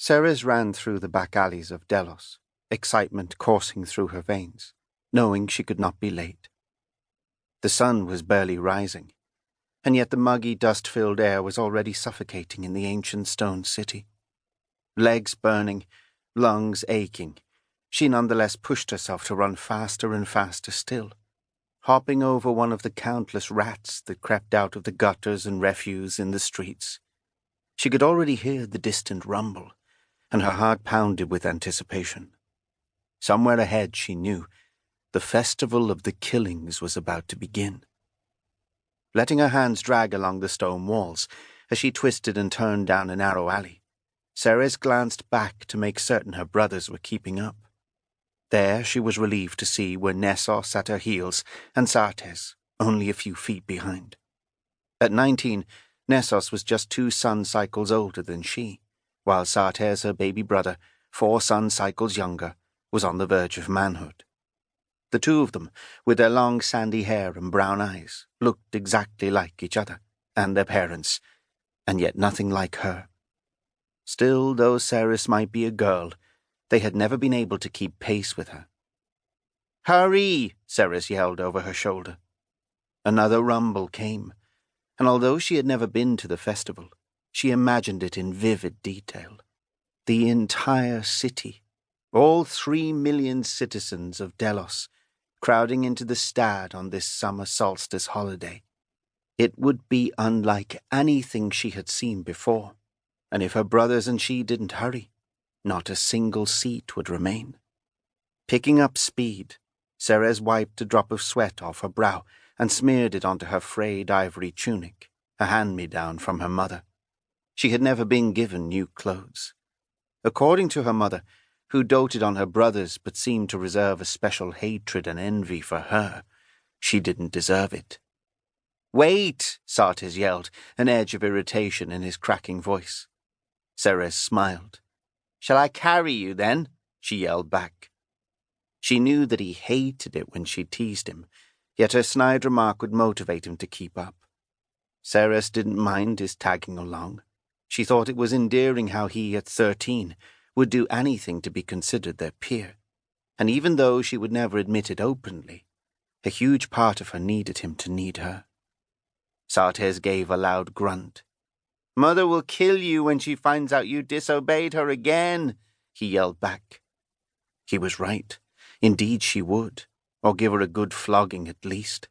Ceres ran through the back alleys of Delos, excitement coursing through her veins, knowing she could not be late. The sun was barely rising, and yet the muggy, dust-filled air was already suffocating in the ancient stone city. Legs burning, lungs aching, she nonetheless pushed herself to run faster and faster still, hopping over one of the countless rats that crept out of the gutters and refuse in the streets. She could already hear the distant rumble, and her heart pounded with anticipation. Somewhere ahead, she knew, the festival of the killings was about to begin. Letting her hands drag along the stone walls as she twisted and turned down a narrow alley, Ceres glanced back to make certain her brothers were keeping up. There she was relieved to see were Nessos at her heels and Sartes only a few feet behind. At 19, Nessos was just 2 sun cycles older than she, while Sartes, her baby brother, 4 sun cycles younger, was on the verge of manhood. The two of them, with their long sandy hair and brown eyes, looked exactly like each other, and their parents, and yet nothing like her. Still, though Ceres might be a girl, they had never been able to keep pace with her. "Hurry!" Ceres yelled over her shoulder. Another rumble came, and although she had never been to the festival, she imagined it in vivid detail. The entire city, all 3 million citizens of Delos, crowding into the Stade on this summer solstice holiday. It would be unlike anything she had seen before, and if her brothers and she didn't hurry, not a single seat would remain. Picking up speed, Ceres wiped a drop of sweat off her brow and smeared it onto her frayed ivory tunic, a hand-me-down from her mother. She had never been given new clothes. According to her mother, who doted on her brothers but seemed to reserve a special hatred and envy for her, she didn't deserve it. "Wait!" Sartes yelled, an edge of irritation in his cracking voice. Ceres smiled. "Shall I carry you, then?" she yelled back. She knew that he hated it when she teased him, yet her snide remark would motivate him to keep up. Ceres didn't mind his tagging along. She thought it was endearing how he, at 13, would do anything to be considered their peer, and even though she would never admit it openly, a huge part of her needed him to need her. Sartes gave a loud grunt. "Mother will kill you when she finds out you disobeyed her again," he yelled back. He was right. Indeed she would, or give her a good flogging at least.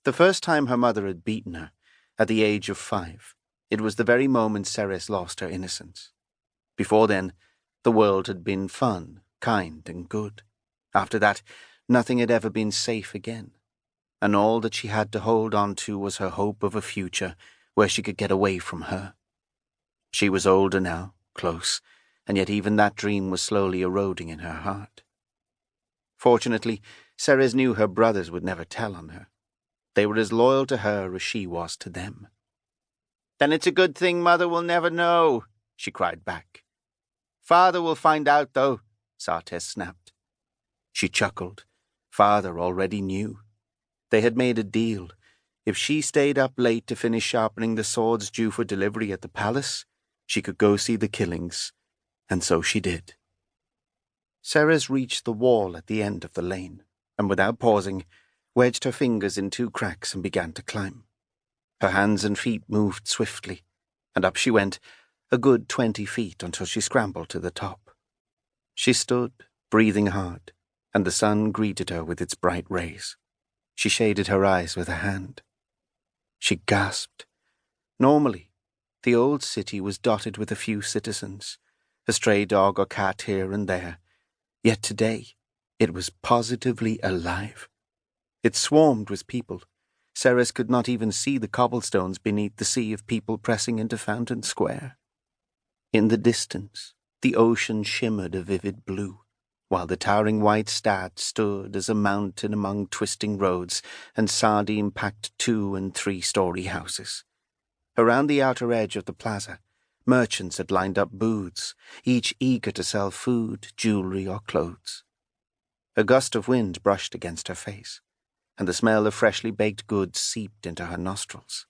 The first time her mother had beaten her, at the age of 5, it was the very moment Ceres lost her innocence. Before then, the world had been fun, kind, and good. After that, nothing had ever been safe again, and all that she had to hold on to was her hope of a future where she could get away from her. She was older now, close, and yet even that dream was slowly eroding in her heart. Fortunately, Ceres knew her brothers would never tell on her. They were as loyal to her as she was to them. "Then it's a good thing Mother will never know," she cried back. "Father will find out, though," Sartes snapped. She chuckled. Father already knew. They had made a deal. If she stayed up late to finish sharpening the swords due for delivery at the palace, she could go see the killings, and so she did. Ceres reached the wall at the end of the lane, and without pausing, wedged her fingers in 2 cracks and began to climb. Her hands and feet moved swiftly, and up she went, a good 20 feet until she scrambled to the top. She stood, breathing hard, and the sun greeted her with its bright rays. She shaded her eyes with a hand. She gasped. Normally, the old city was dotted with a few citizens, a stray dog or cat here and there, yet today it was positively alive. It swarmed with people. Ceres could not even see the cobblestones beneath the sea of people pressing into Fountain Square. In the distance, the ocean shimmered a vivid blue, while the towering white Stade stood as a mountain among twisting roads and sardine-packed 2- and 3-story houses. Around the outer edge of the plaza, merchants had lined up booths, each eager to sell food, jewelry, or clothes. A gust of wind brushed against her face, and the smell of freshly baked goods seeped into her nostrils.